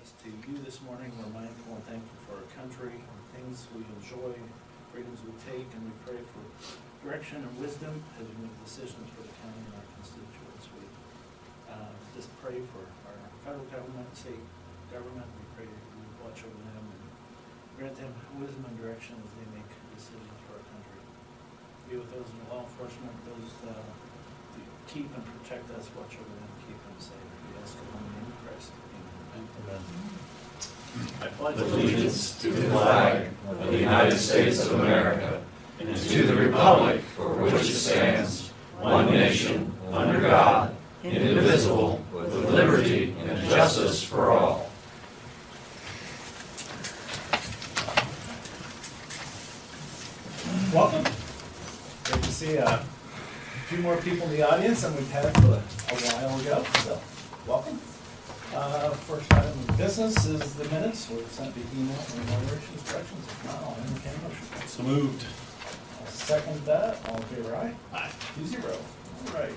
us to you this morning. We're mindful and thankful for our country, things we enjoy, freedoms we take, and we pray for direction and wisdom as we make decisions for the county and our constituents. We just pray for our federal government, state government. We pray that you watch over them and grant them wisdom and direction as they make decisions for our country. Be with those in law enforcement, those to keep and protect us, watch over them, keep them safe. We ask it in the name of Christ. Amen. I pledge allegiance to the flag of the United States of America and to the republic for which it stands, one nation, under God, indivisible, with liberty and justice for all. Welcome. Great to see a few more people in the audience than we've had for a while ago, so welcome. First item of business is the minutes. We'll send the email and moderations, corrections. If not, I'll entertain a motion. So moved. I'll second that. All in favor, aye? Aye. 2-0. All right.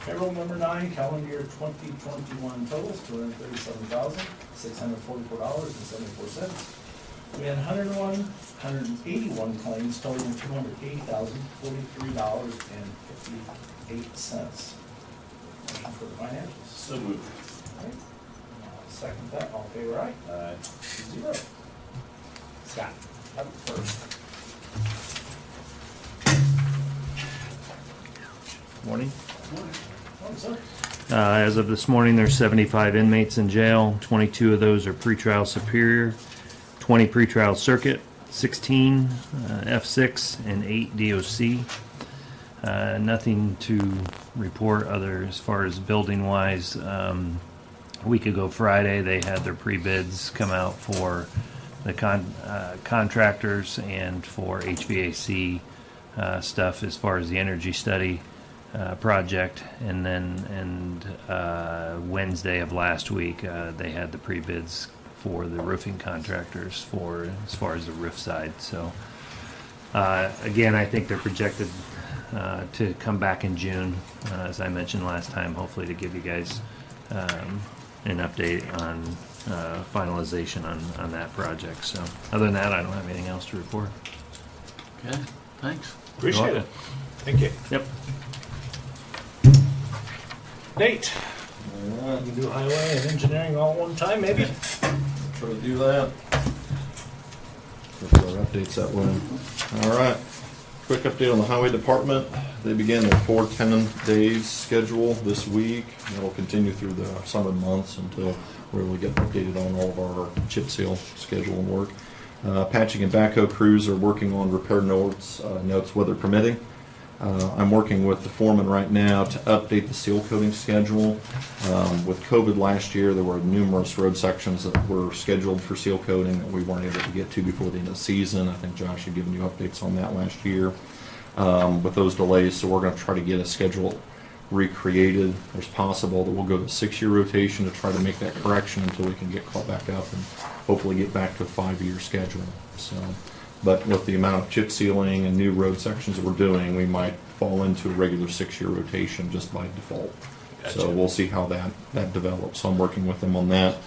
Payroll number 9, calendar year 2021 totals, $237,644.74. We had 181 claims totaling $280,043.58. Motion for the financials. So moved. All right. Second that. All in favor, aye? Aye. 2-0. Scott, up first. Morning. Morning, sir. As of this morning, there's 75 inmates in jail. 22 of those are pretrial superior, 20 pretrial circuit, 16 F6, and 8 DOC. Nothing to report other as far as building wise. A week ago Friday, they had their pre-bids come out for the contractors and for HVAC stuff as far as the energy study project, and then Wednesday of last week they had the pre-bids for the roofing contractors for as far as the roof side. So again, I think they're projected to come back in June, as I mentioned last time, hopefully to give you guys an update on finalization on that project. So other than that, I don't have anything else to report. Okay, thanks. Appreciate it. Thank you. Yep. Nate, you can do highway and engineering all at one time, maybe? Try to do that. Get our updates that way. All right. Quick update on the highway department. They began their 410 days schedule this week. And it'll continue through the summer months until we really get updated on all of our chip seal schedule and work. Patching and backhoe crews are working on repair notes weather permitting. I'm working with the foreman right now to update the seal coating schedule. With COVID last year, there were numerous road sections that were scheduled for seal coating that we weren't able to get to before the end of the season. I think Josh had given you updates on that last year with those delays. So we're going to try to get a schedule recreated. There's possible that we'll go to a 6-year rotation to try to make that correction until we can get caught back up and hopefully get back to a 5-year schedule. So. But with the amount of chip sealing and new road sections that we're doing, we might fall into a regular 6-year rotation just by default. Gotcha. So we'll see how that develops. So I'm working with them on that.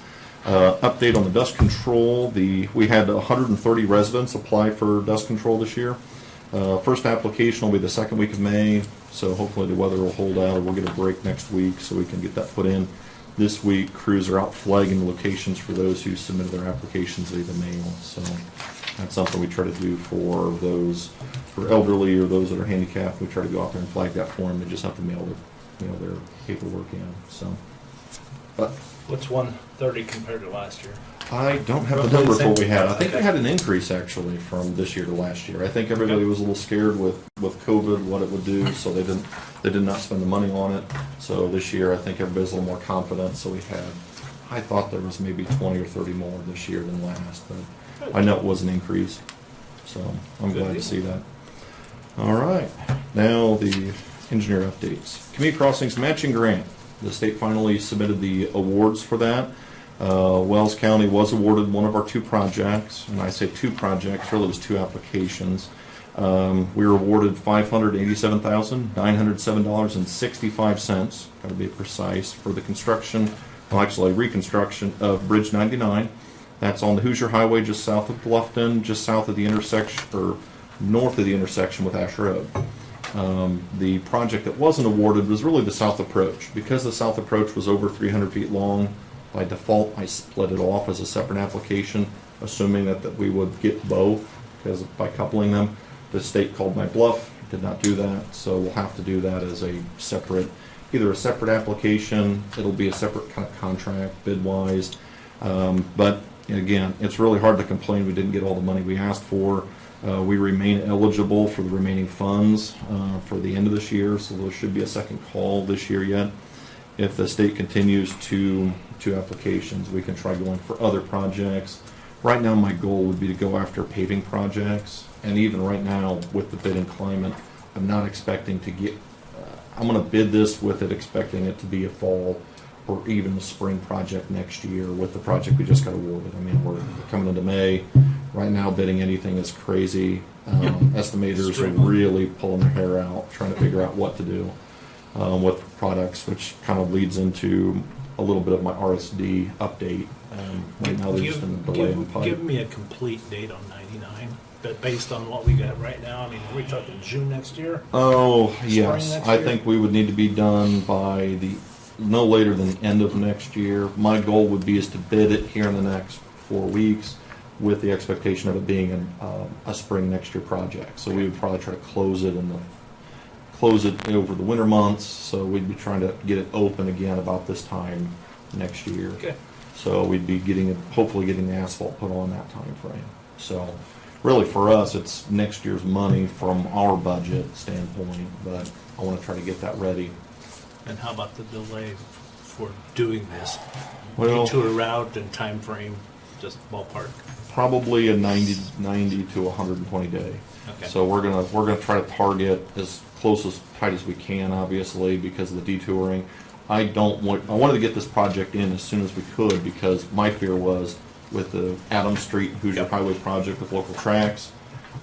Update on the dust control. We had 130 residents apply for dust control this year. First application will be the second week of May, so hopefully the weather will hold out, or we'll get a break next week so we can get that put in. This week, crews are out flagging locations for those who submitted their applications via the mail. So that's something we try to do for those, for elderly or those that are handicapped. We try to go out there and flag that for them. They just have to mail their paperwork in. So, but What's 130 compared to last year? I don't have the number for what we had. I think we had an increase actually from this year to last year. I think everybody was a little scared with COVID, what it would do, so they did not spend the money on it. So this year, I think everybody's a little more confident. So I thought there was maybe 20 or 30 more this year than last, but I know it was an increase. So I'm glad to see that. All right, now the engineer updates. Community Crossings Matching Grant. The state finally submitted the awards for that. Wells County was awarded one of our 2 projects, and I say 2 projects, really it was 2 applications. We were awarded $587,907.65, got to be precise, for the construction well, actually reconstruction of Bridge 99. That's on the Hoosier Highway just south of Bluffton, just south of the intersection, or north of the intersection with Ash Road. The project that wasn't awarded was really the south approach. Because the south approach was over 300 feet long, by default I split it off as a separate application, assuming that we would get both, because by coupling them, the state called my bluff, did not do that, so we'll have to do that as a separate, either a separate application, it'll be a separate kind of contract bid-wise, but again, it's really hard to complain we didn't get all the money we asked for. We remain eligible for the remaining funds for the end of this year, so there should be a second call this year yet. If the state continues to applications, we can try going for other projects. Right now, my goal would be to go after paving projects, and even right now, with the bidding climate, I'm not expecting to get, I'm going to bid this with it expecting it to be a fall or even a spring project next year with the project we just got awarded. I mean, we're coming into May. Right now, bidding anything is crazy. Estimators are really pulling their hair out, trying to figure out what to do with products, which kind of leads into a little bit of my RSD update. Right now, there's just been a delay in the pipe. Give me a complete date on 99, but based on what we got right now, I mean, are we talking June next year? Oh, Spring yes. next I year? think we would need to be done by no later than the end of next year. My goal would be is to bid it here in the next 4 weeks with the expectation of it being a spring next year project. So we would probably try to close it over the winter months. So we'd be trying to get it open again about this time next year. Okay. So we'd be hopefully getting the asphalt put on that time frame. So really for us, it's next year's money from our budget standpoint, but I want to try to get that ready. And how about the delay for doing this? Well, Detour route and time frame, just ballpark. probably a 90 to 120 day. Okay. So we're gonna try to target as close as tight as we can, obviously, because of the detouring. I wanted to get this project in as soon as we could, because my fear was with the Adams Street Hoosier Highway project with local tracks,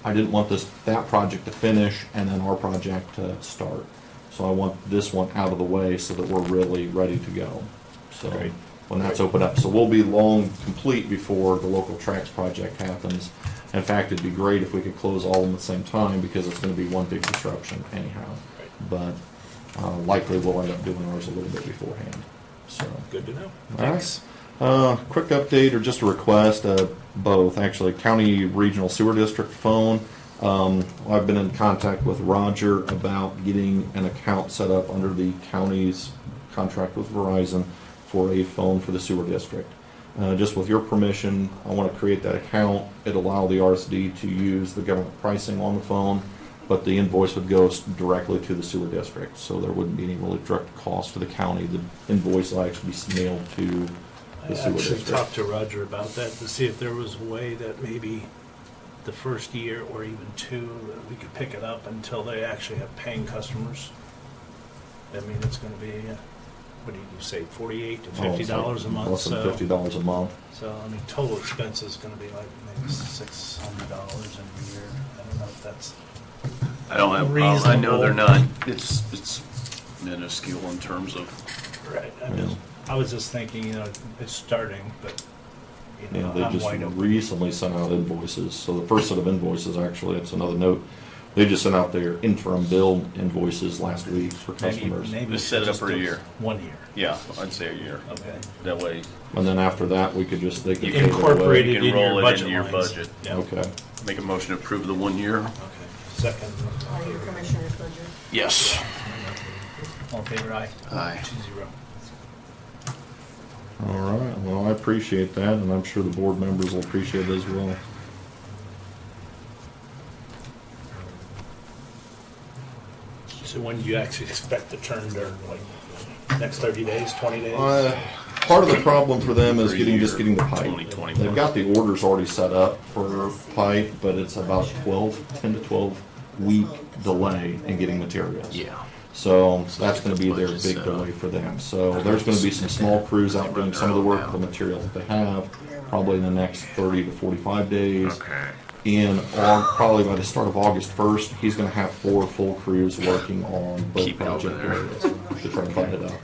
I didn't want that project to finish and then our project to start. So I want this one out of the way so that we're really ready to go. So Great. when that's opened up, so we'll be long complete before the local tracks project happens. In fact, it'd be great if we could close all of them at the same time, because it's going to be one big disruption anyhow. Right. But likely we'll end up doing ours a little bit beforehand. So. Good to know. All right. Quick update or just a request, both actually. County Regional Sewer District phone. I've been in contact with Roger about getting an account set up under the county's contract with Verizon for a phone for the sewer district. Just with your permission, I want to create that account. It'll allow the RSD to use the government pricing on the phone, but the invoice would go directly to the sewer district, so there wouldn't be any really direct cost to the county. The invoice will actually be mailed to I the sewer actually district. talked to Roger about that to see if there was a way that maybe the first year or even two, that we could pick it up until they actually have paying customers. I mean, it's going to be, what do you say, $48 to $50 a month? Less than $50 a month. So, I mean, total expense is going to be like maybe $600 a year. I don't know if that's I don't have a problem. I know they're not, it's minuscule in terms of, right. Yeah. I was just thinking, you know, it's starting, but, you know, Yeah, I'm they just wide open. recently sent out invoices. So the first set of invoices, actually, it's another note. They just sent out their interim bill invoices last week for customers. Maybe They set it up for a year. 1 year. yeah, I'd say a year. Okay. That way, And then after that, they could You pay can their Incorporate way. you it can in roll your it budget into your lines. budget. Yeah. Okay. Make a motion to approve the 1 year. Okay. Second. Your commissioner's budget. Yes. All in favor, aye? Aye. 2-0. All right. Well, I appreciate that, and I'm sure the board members will appreciate it as well. So when do you actually expect to turn dirt? Like next 30 days, 20 days? Part of the problem for them is For a getting year, the pipe. 2021. They've got the orders already set up for pipe, but it's about 10 to 12 week delay in getting materials. Yeah. So that's going to be their Budget big set delay up. for them. So there's going to be some small crews out doing some of the work, the materials that they have, probably in the next 30 to 45 days. Probably by the start of August 1st, he's going to have 4 full crews working on both Keep it over project there. areas to try to button it up.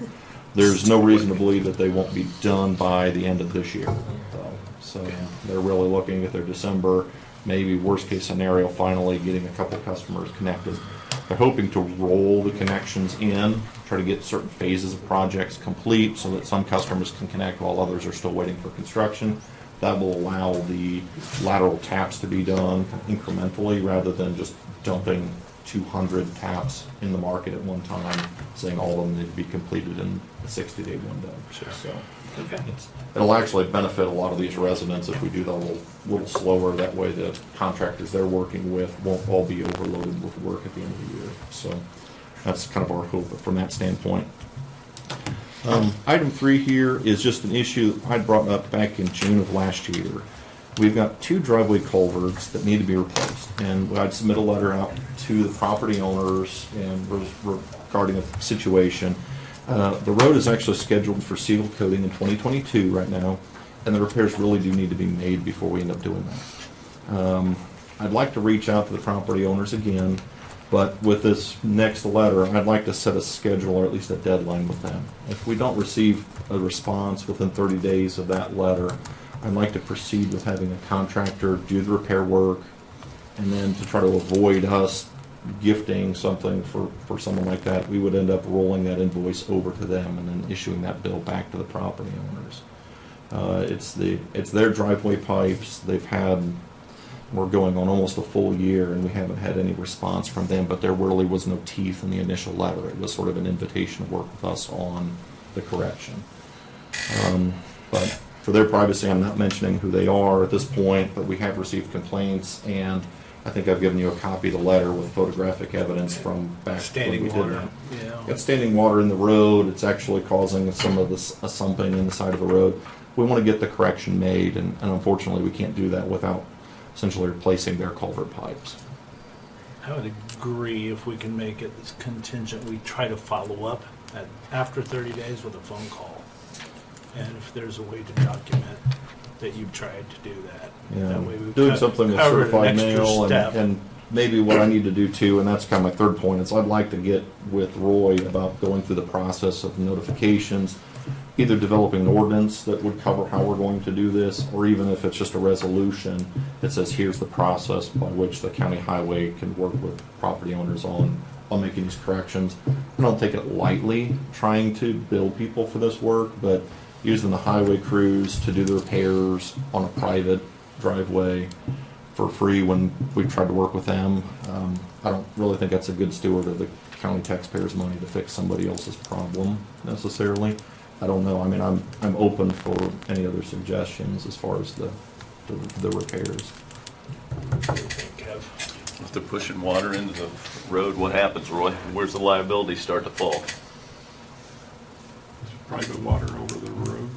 there's no reason to believe that they won't be done by the end of this year, though. So they're really looking at their December, maybe worst case scenario, finally getting a couple customers connected. They're hoping to roll the connections in, try to get certain phases of projects complete so that some customers can connect while others are still waiting for construction. That will allow the lateral taps to be done incrementally rather than just dumping 200 taps in the market at one time, saying all of them need to be completed in a 60-day window. So it'll actually benefit a lot of these residents if we do that a little slower. That way the contractors they're working with won't all be overloaded with work at the end of the year. So that's kind of our hope from that standpoint. Item 3 here is just an issue I brought up back in June of last year. We've got 2 driveway culverts that need to be replaced, and I'd submit a letter out to the property owners and regarding a situation. The road is actually scheduled for seal coating in 2022 right now, and the repairs really do need to be made before we end up doing that. I'd like to reach out to the property owners again, but with this next letter, I'd like to set a schedule or at least a deadline with them. If we don't receive a response within 30 days of that letter, I'd like to proceed with having a contractor do the repair work, and then to try to avoid us gifting something for someone like that, we would end up rolling that invoice over to them and then issuing that bill back to the property owners. It's their driveway pipes. We're going on almost a full year, and we haven't had any response from them, but there really was no teeth in the initial letter. It was sort of an invitation to work with us on the correction. But for their privacy, I'm not mentioning who they are at this point, but we have received complaints, and I think I've given you a copy of the letter with photographic evidence from back when we did that. Yeah. Got standing water in the road. It's actually causing some of this a sumping in the side of the road. We want to get the correction made, and unfortunately we can't do that without essentially replacing their culvert pipes. I would agree if we can make it contingent, we try to follow up after 30 days with a phone call. And if there's a way to document that you've tried to do that. Yeah, That way we've doing something with covered an certified extra mail, step. and maybe what I need to do too, and that's kind of my third point, is I'd like to get with Roy about going through the process of notifications, either developing an ordinance that would cover how we're going to do this, or even if it's just a resolution that says here's the process by which the county highway can work with property owners on making these corrections. I don't take it lightly trying to bill people for this work, but using the highway crews to do the repairs on a private driveway for free when we've tried to work with them, I don't really think that's a good steward of the county taxpayers' money to fix somebody else's problem necessarily. I don't know. I mean, I'm open for any other suggestions as far as the repairs. What do you think, Kev? If they're pushing water into the road, what happens, Roy? Where's the liability start to fall? Private water over the road.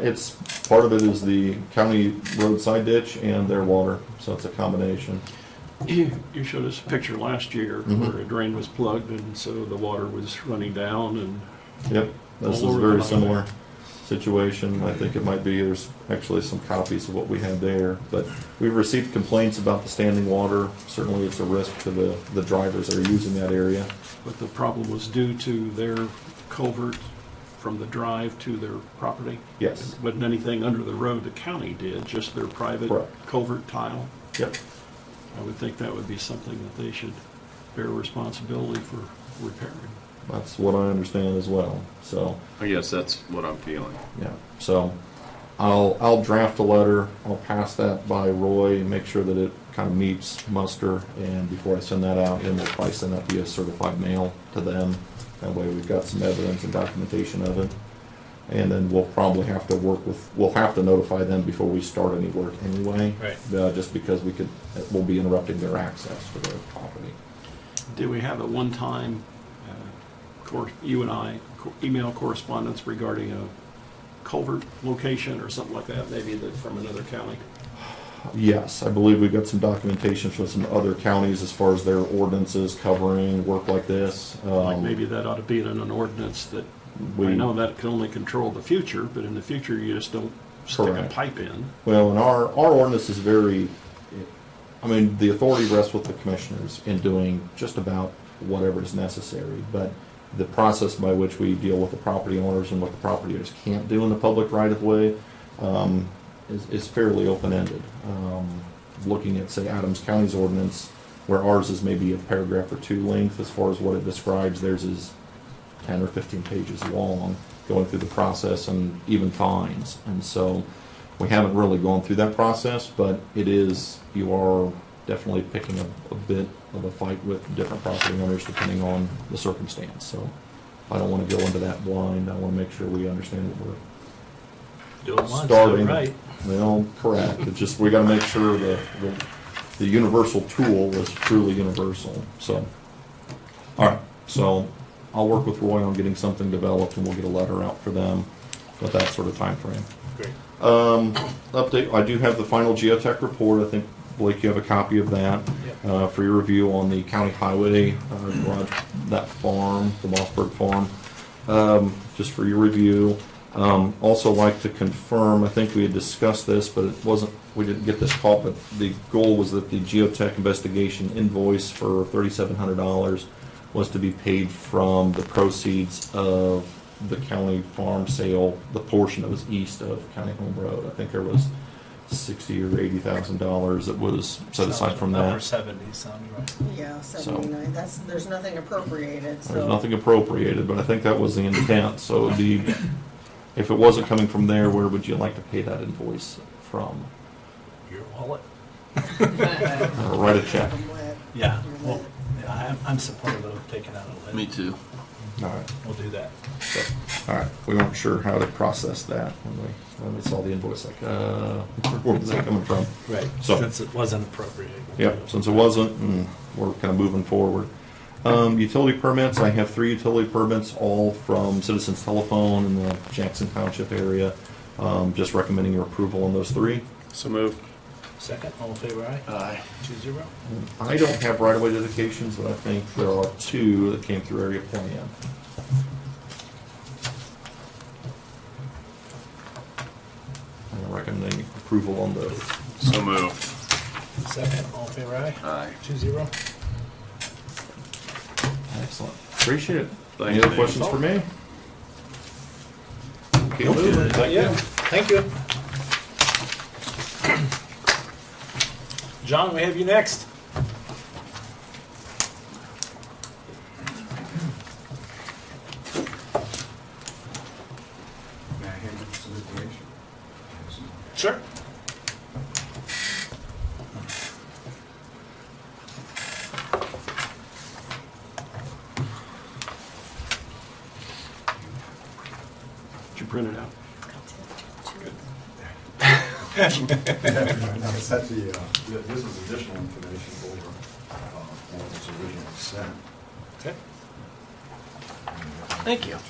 It's part of it is the county roadside ditch and their water, so it's a combination. You showed us a picture last year where a drain was plugged, and so the water was running down and Yep, this all is a over very the similar situation. I think it might be, there's actually some copies of what we had there, but we've received complaints about the standing water. Certainly it's a risk to the drivers that are using that area. but the problem was due to their culvert from the drive to their property. Yes. It wasn't anything under the road the county did, just their private Correct. culvert tile. Yep. I would think that would be something that they should bear responsibility for repairing. That's what I understand as well. So, I guess that's what I'm feeling. yeah. So I'll draft a letter. I'll pass that by Roy and make sure that it kind of meets muster. And before I send that out, then we'll probably send that via certified mail to them. That way we've got some evidence and documentation of it. And then we'll probably have to we'll have to notify them before we start any work anyway. Right. Just because we'll be interrupting their access to their property. Did we have a one-time, you and I, email correspondence regarding a culvert location or something like that, maybe from another county? Yes, I believe we've got some documentation from some other counties as far as their ordinances covering work like this. Like maybe that ought to be in an ordinance that, I know that can only control the future, but in the future you just don't stick a Correct. pipe in. Well, and our ordinance is very, I mean, the authority rests with the commissioners in doing just about whatever is necessary, but the process by which we deal with the property owners and what the property owners can't do in the public right-of-way is fairly open-ended. Looking at, say, Adams County's ordinance, where ours is maybe a paragraph or two length as far as what it describes, theirs is 10 or 15 pages long, going through the process and even fines. And so we haven't really gone through that process, but you are definitely picking a bit of a fight with different property owners depending on the circumstance. So I don't want to go into that blind. I want to make sure we understand what we're Do it once, starting. do it right. Well, correct. It's just we got to make sure the universal tool is truly universal. So, all right. So I'll work with Roy on getting something developed, and we'll get a letter out for them with that sort of time frame. Great. Update. I do have the final Geotech report. I think, Blake, you have a copy of that for your review on the county highway garage, that farm, the Mossberg farm, just for your review. Also like to confirm, I think we had discussed this, but we didn't get this call, but the goal was that the Geotech investigation invoice for $3,700 was to be paid from the proceeds of the county farm sale, the portion that was east of County Home Road. I think there was $60,000 or $80,000 that was set aside from that. Upper 70 sounds right. Yeah, 79, there's nothing appropriated, so. There's nothing appropriated, but I think that was the intent. So if it wasn't coming from there, where would you like to pay that invoice from? Your wallet? Or write a check. Yeah, well, yeah, I'm supportive of taking out a lid. Me too. All right. We'll do that. So, all right. We weren't sure how to process that when we saw the invoice. Like, where was that coming from? Right, So- since it wasn't appropriated. Yep. Since it wasn't, and we're kind of moving forward. Utility permits. I have 3 utility permits, all from Citizens Telephone in the Jackson Township area. Just recommending your approval on those 3. So moved. Second, all in favor, aye? Aye. 2-0. I don't have right-of-way dedications, but I think there are 2 that came through area plan. I'm recommending approval on those. So moved. Second, all in favor, aye? Aye. 2-0. Excellent. Appreciate it. Thanks, Any other Dave. questions for me? Keep Nope. moving. Thank you. Thank you. John, we have you next. May I hand you some information? Sure. Did you print it out? No, it's at this is additional information over what was originally sent. Okay. Thank you. Yeah.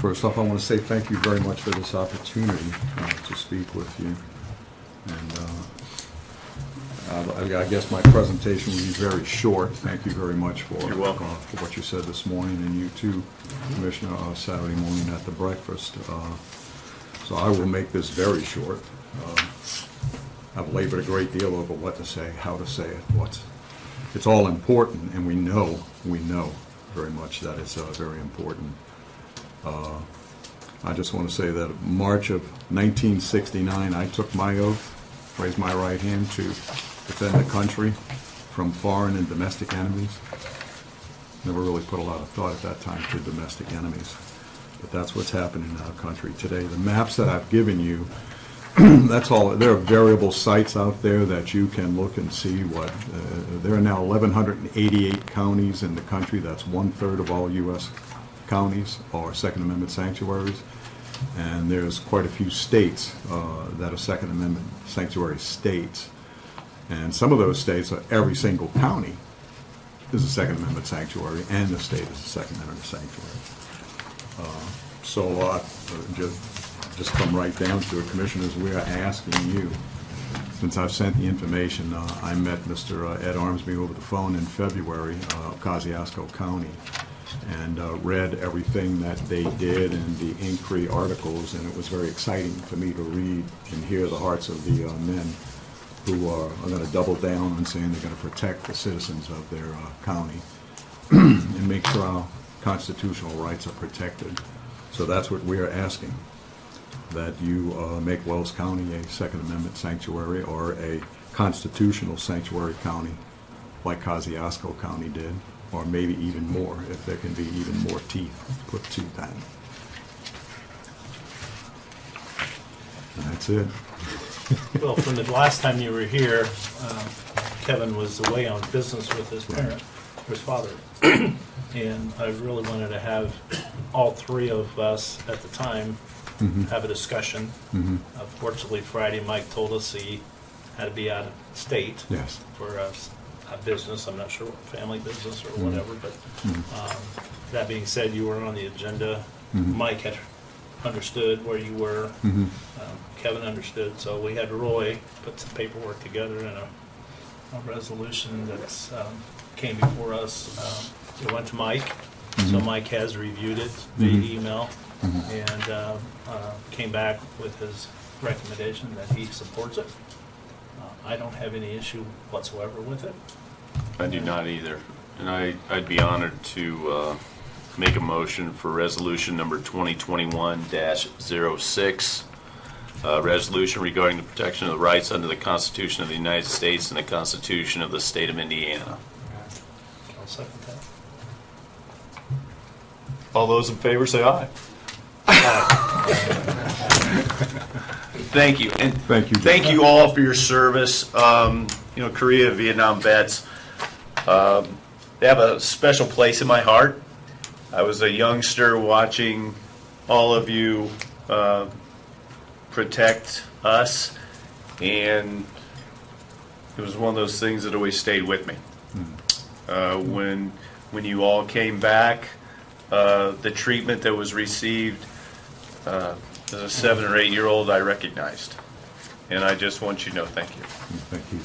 First off, I want to say thank you very much for this opportunity to speak with you. And I guess my presentation will be very short. Thank you very much for You're welcome. For what you said this morning, and you too, Commissioner, Saturday morning at the breakfast. So I will make this very short. I've labored a great deal over what to say, how to say it, it's all important, and we know very much that it's very important. I just want to say that March of 1969, I took my oath, raised my right hand to defend the country from foreign and domestic enemies. Never really put a lot of thought at that time to domestic enemies, but that's what's happening in our country today. The maps that I've given you, that's all. There are variable sites out there that you can look and see what. There are now 1,188 counties in the country. That's 1/3 of all U.S. counties are Second Amendment sanctuaries, and there's quite a few states that are Second Amendment sanctuary states, and some of those states are every single county is a Second Amendment sanctuary, and the state is a Second Amendment sanctuary. Just come right down to it, Commissioners. We are asking you, since I've sent the information, I met Mr. Ed Armsby over the phone in February of Kosciuszko County, and read everything that they did in the Inquiry articles, and it was very exciting for me to read and hear the hearts of the men who are going to double down on saying they're going to protect the citizens of their county and make sure our constitutional rights are protected. So that's what we're asking, that you make Wells County a Second Amendment sanctuary or a constitutional sanctuary county like Kosciuszko County did, or maybe even more, if there can be even more teeth put to that. And that's it. Well, from the last time you were here, Kevin was away on business with his parent, his father. And I really wanted to have all three of us at the time have a discussion. Fortunately, Friday, Mike told us he had to be out of state Yes. for a business. I'm not sure what family business or whatever, but that being said, you were on the agenda. Mike had understood where you were. Kevin understood, so we had Roy put some paperwork together in a resolution that came before us. It went to Mike, so Mike has reviewed it via email and came back with his recommendation that he supports it. I don't have any issue whatsoever with it. I do not either. And I'd be honored to make a motion for resolution number 2021-06, resolution regarding the protection of the rights under the Constitution of the United States and the Constitution of the State of Indiana. I'll second that. All those in favor say aye. Thank you. And Thank you. thank you all for your service. Korea and Vietnam vets, they have a special place in my heart. I was a youngster watching all of you protect us, and it was one of those things that always stayed with me. When you all came back, the treatment that was received as a 7 or 8 year old, I recognized, and I just want you to know thank you. Thank you.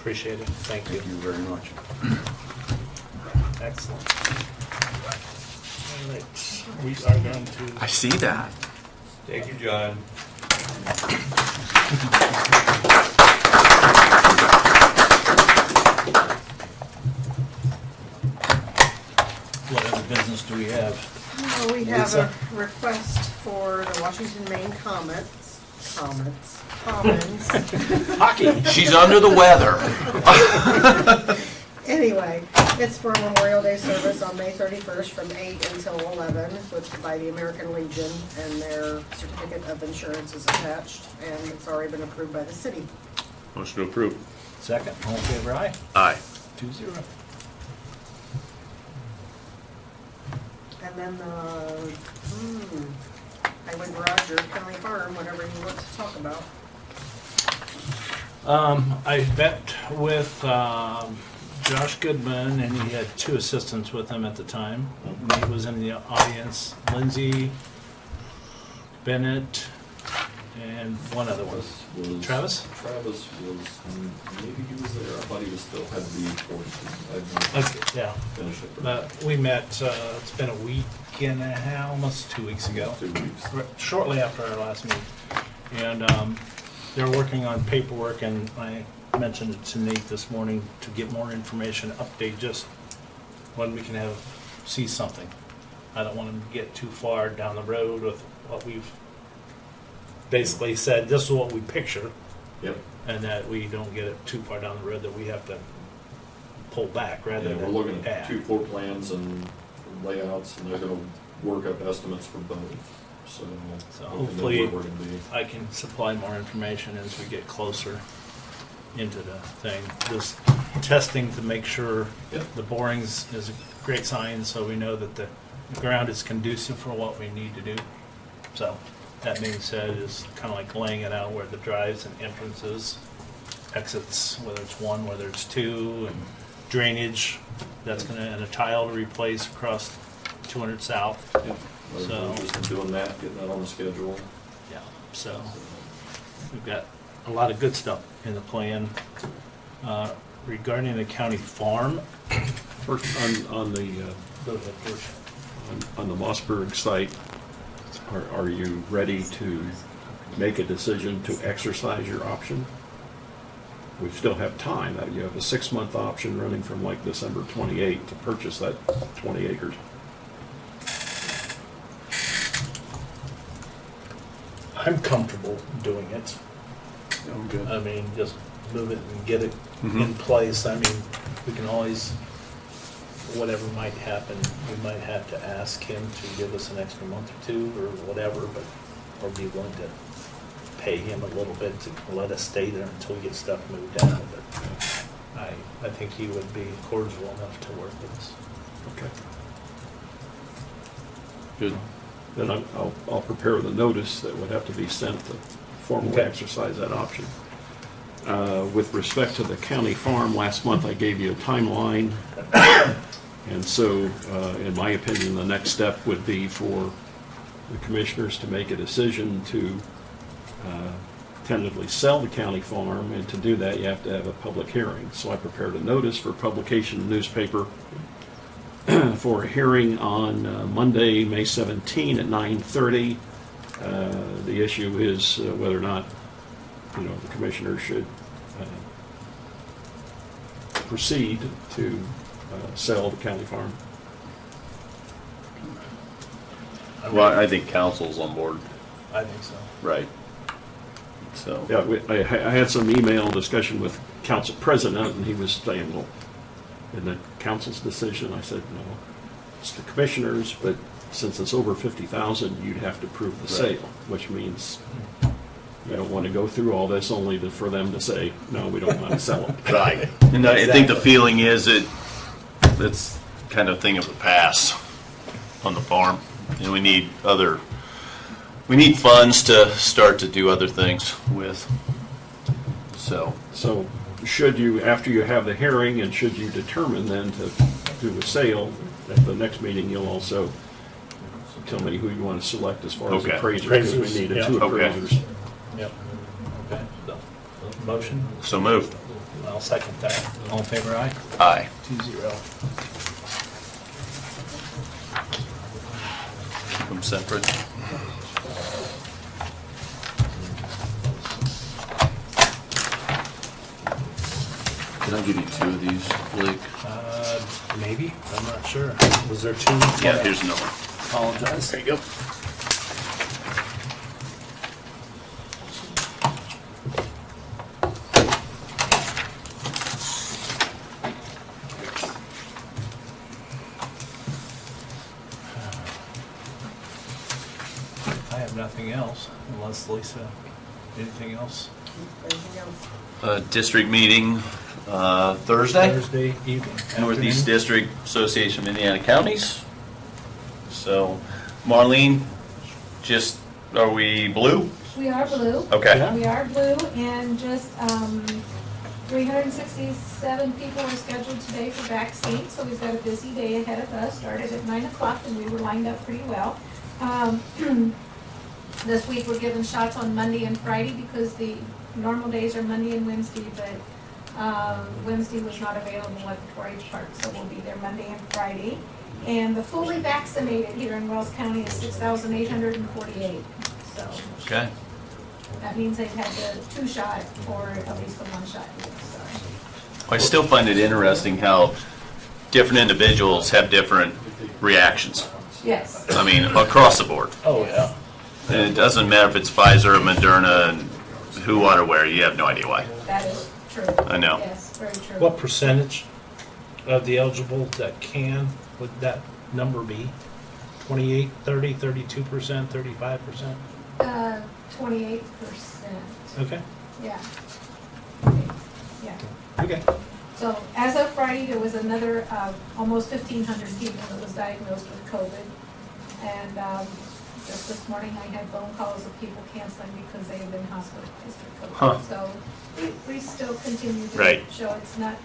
Appreciate it. Thank you. Thank you very much. Excellent. All right. We are going to. I see that. Thank you, John. What other business do we have? We have Lisa? a request for the Washington, Maine Commons. Hockey. She's under the weather. Anyway, it's for a Memorial Day service on May 31st from 8 until 11, which by the American Legion, and their certificate of insurance is attached, and it's already been approved by the city. Motion to approve. Second. All in favor, aye. Aye. 2-0. And then Highway Garage or County Farm, whatever you want to talk about. I met with Josh Goodman, and he had 2 assistants with him at the time. Nate was in the audience. Lindsay, Bennett, and one other one. Travis? Travis was, maybe he was there. I thought he was still had to be quarantined. Okay, yeah. Finish it. But we met, it's been a week and a half, almost 2 weeks ago. 2 weeks. Shortly after our last meeting. And they're working on paperwork, and I mentioned it to Nate this morning to get more information, update just when we can see something. I don't want them to get too far down the road with what we've basically said, this is what we picture, Yep. and that we don't get it too far down the road that we have to pull back rather Yeah, than we're looking at add. 2 floor plans and layouts, and they're gonna work up estimates for both. So hopefully where we're gonna be. I can supply more information as we get closer into the thing. Just testing to make sure Yep. the borings is a great sign, so we know that the ground is conducive for what we need to do. So that being said, is kind of like laying it out where the drives and entrances, exits, whether it's 1, whether it's 2, and drainage. That's gonna, and a tile to replace across 200 South. Yep. So- We're just doing that, getting that on the schedule. Yeah, so we've got a lot of good stuff in the plan. Regarding the county farm, On the, Go ahead, George. on the Mossberg site, are you ready to make a decision to exercise your option? We still have time. You have a 6-month option running from like December 28th to purchase that 20 acres. I'm comfortable doing it. I'm good. I mean, just move it and get it in place. I mean, we can always, whatever might happen, we might have to ask him to give us an extra month or two or whatever, but, or be willing to pay him a little bit to let us stay there until we get stuff moved out. But I think he would be cordial enough to work with us. Okay. Good. Then I'll prepare the notice that would have to be sent to formally Okay. exercise that option. With respect to the county farm, last month I gave you a timeline. And so, in my opinion, the next step would be for the commissioners to make a decision to tentatively sell the county farm, and to do that, you have to have a public hearing. So I prepared a notice for publication in the newspaper for a hearing on Monday, May 17 at 9:30. The issue is whether or not, the commissioners should proceed to sell the county farm. Well, I think council's on board, I think so. right? So, Yeah, I had some email discussion with council president, and he was saying, well, in the council's decision, I said, no, it's the commissioners, but since it's over 50,000, you'd have to approve the Right. sale, which means you don't want to go through all this only for them to say, no, we don't want to sell it. right. And I think the feeling is that it's kind of thing of the past on the farm. And we need funds to start to do other things with. So, So should you, after you have the hearing, and should you determine then to do a sale, at the next meeting, you'll also tell me who you want to select as far as Okay. appraisers, because we Appraisers, needed yeah. 2 Okay. appraisers. Yep. Okay, so, motion, so move. I'll second that. All in favor, aye? Aye. 2-0. From separate. Can I give you 2 of these, Blake? Maybe, I'm not sure. Was there 2? Yeah, here's another one. Apologize. There you go. I have nothing else, unless Lisa, anything else? Anything else? District meeting Thursday. Thursday evening. Northeast afternoon. District Association of Indiana Counties. So, Marlene, are we blue? We are blue. Okay. We are blue, and just 367 people are scheduled today for vaccines, so we've got a busy day ahead of us. Started at 9 o'clock, and we were lined up pretty well. This week, we're giving shots on Monday and Friday because the normal days are Monday and Wednesday, but Wednesday was not available at the 4-H park, so we'll be there Monday and Friday. And the fully vaccinated here in Wells County is 6,848. So Okay. that means they've had the 2-shot or at least the 1-shot. So I still find it interesting how different individuals have different reactions. yes, I mean, across the board. Oh, yeah. And it doesn't matter if it's Pfizer, Moderna, and who, what, or where. You have no idea why. that is true. I know. Yes, very true. What percentage of the eligible that would that number be? 28, 30, 32%, 35%? 28%. Okay. Yeah. Yeah. Okay. So as of Friday, there was another almost 1,500 people that was diagnosed with COVID. And just this morning, I had phone calls of people canceling because they have been hospitalized for COVID. Huh. So we still continue to Right. show it's not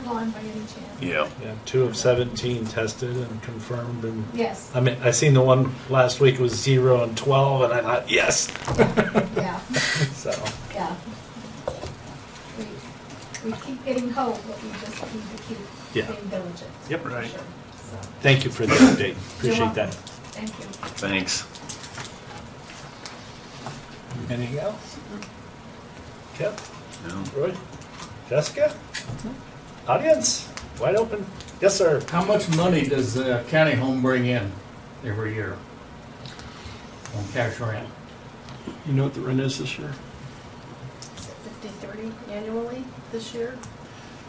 gone by any chance. Yeah. Yeah, 2 of 17 tested and confirmed, and Yes, I mean, I seen the one last week was 0 and 12, and I thought, yes. yeah, So, yeah. We keep getting hope, but we just need to keep Yeah. being diligent. Yep. for Right. sure. So, Thank you for the update. you're Appreciate welcome. that. Thank you. Thanks. Anything else? Kip? No. Roy? Jessica? Audience? Wide open? Yes, sir. How much money does the county home bring in every year on cash rent? You know what the rent is this year? Is it 50/30 annually this year?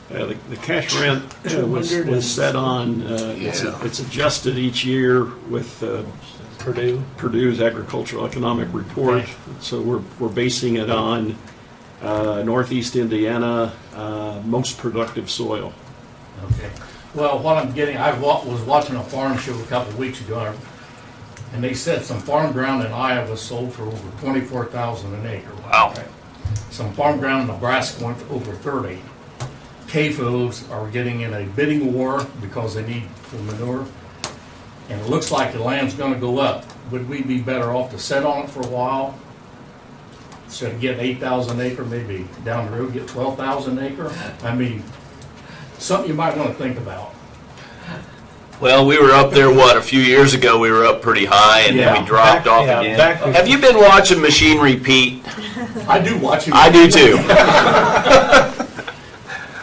The cash rent was set on, it's adjusted each year with Purdue's agricultural economic report. Okay. So we're basing it on Northeast Indiana, most productive soil. Okay. Well, what I'm getting, was watching a farm show a couple of weeks ago, and they said some farm ground in Iowa sold for over $24,000 an acre. Wow. Some farm ground in Nebraska went for over 30. CAFOs are getting in a bidding war because they need for manure, and it looks like the land's gonna go up. Would we be better off to sit on it for a while? Instead of getting 8,000 acre, maybe down the road get 12,000 acre? I mean, something you might wanna think about. Well, we were up there, a few years ago, we were up pretty high, and then Yeah. we dropped off again. Have you been watching Machinery Pete? I do watch it. I do too.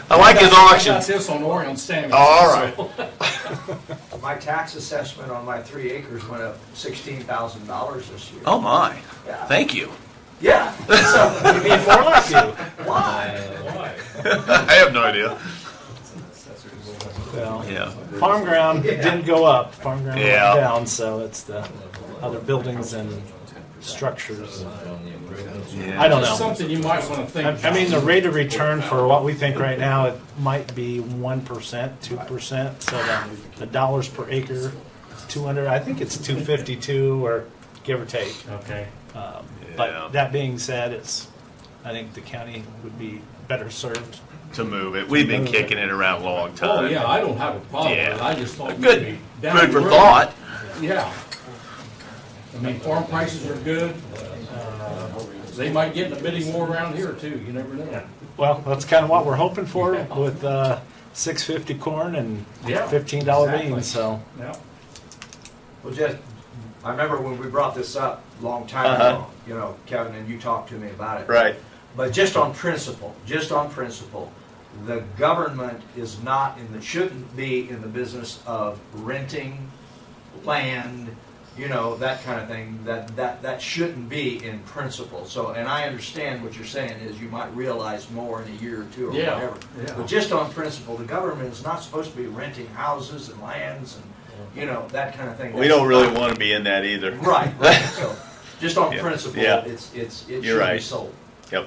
I like his I auctions. got this on Orion Standing. All right. My tax assessment on my 3 acres went up $16,000 this year. Oh my, Yeah. thank you. Yeah. So, You need more like you. why? I have no idea. Well, Yeah. farm ground didn't go up. Farm ground Yeah. went down, so it's the other buildings and structures. I don't Just know. something you might wanna think about. I mean, the rate of return for what we think right now, it might be 1%, 2%. So the dollars per acre, 200. I think it's 252 or give or take. Okay. Yeah. But that being said, I think the county would be better served. To move it. We've been kicking it around a long time. Oh, yeah, I don't have a problem with it, Yeah. I just thought Good, maybe down good the for road- thought. Yeah. I mean, farm prices are good, they might get in a bidding war around here too, you never know. Well, that's kind of what we're hoping for Yeah. with $6.50 corn and Yeah, $15 exactly. beans. So Yeah. Well, just, I remember when we brought this up a long time Uh-huh. ago, you know, Kevin, and you talked to me about it. Right. But just on principle, the government is not shouldn't be in the business of renting land, you know, that kind of thing. That shouldn't be in principle. So, and I understand what you're saying is you might realize more in a year or two or Yeah, whatever. yeah. But just on principle, the government is not supposed to be renting houses and lands and, you know, that kind of thing. We don't really want to be in that either. Right. So, just on Yeah. principle, Yeah. it You're should be right. sold. Yep.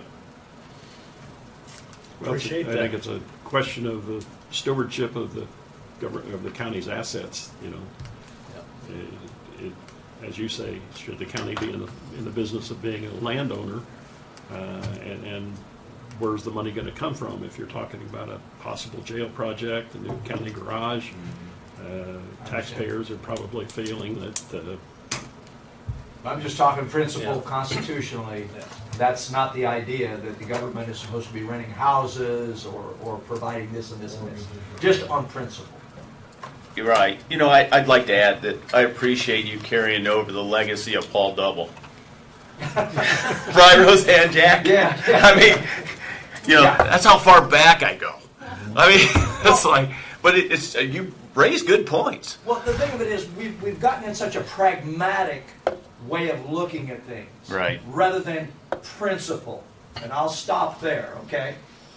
Well, Appreciate I that. think it's a question of the stewardship of the government, of the county's assets, you know. As you say, should the county be in the business of being a landowner? And where's the money gonna come from? If you're talking about a possible jail project, a new county garage, taxpayers are probably feeling that, I'm just talking principle Yeah. constitutionally. That's not the idea that the government is supposed to be renting houses or providing this and this and this. Just on principle. You're right. You know, I'd like to add that I appreciate you carrying over the legacy of Paul Double. Right, Roseanne Jack? Yeah. I mean, you know, Yeah. that's how far back I go. I mean, it's like, but it's you raise good points. Well, the thing of it is, we've gotten in such a pragmatic way of looking at things. Right. Rather than principle. And I'll stop there, okay?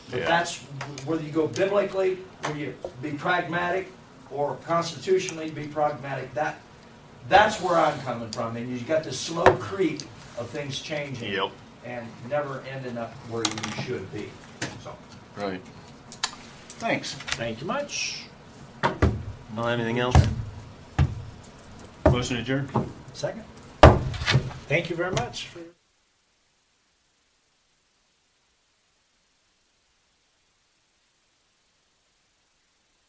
But Yeah. that's, whether you go biblically, whether you be pragmatic, or constitutionally be pragmatic, that's where I'm coming from. And you've got this slow creep of things changing. Yep. And never ending up where you should be. So. Right. Thanks. thank you much. Don't have anything else? Motion adjourned. Second. Thank you very much.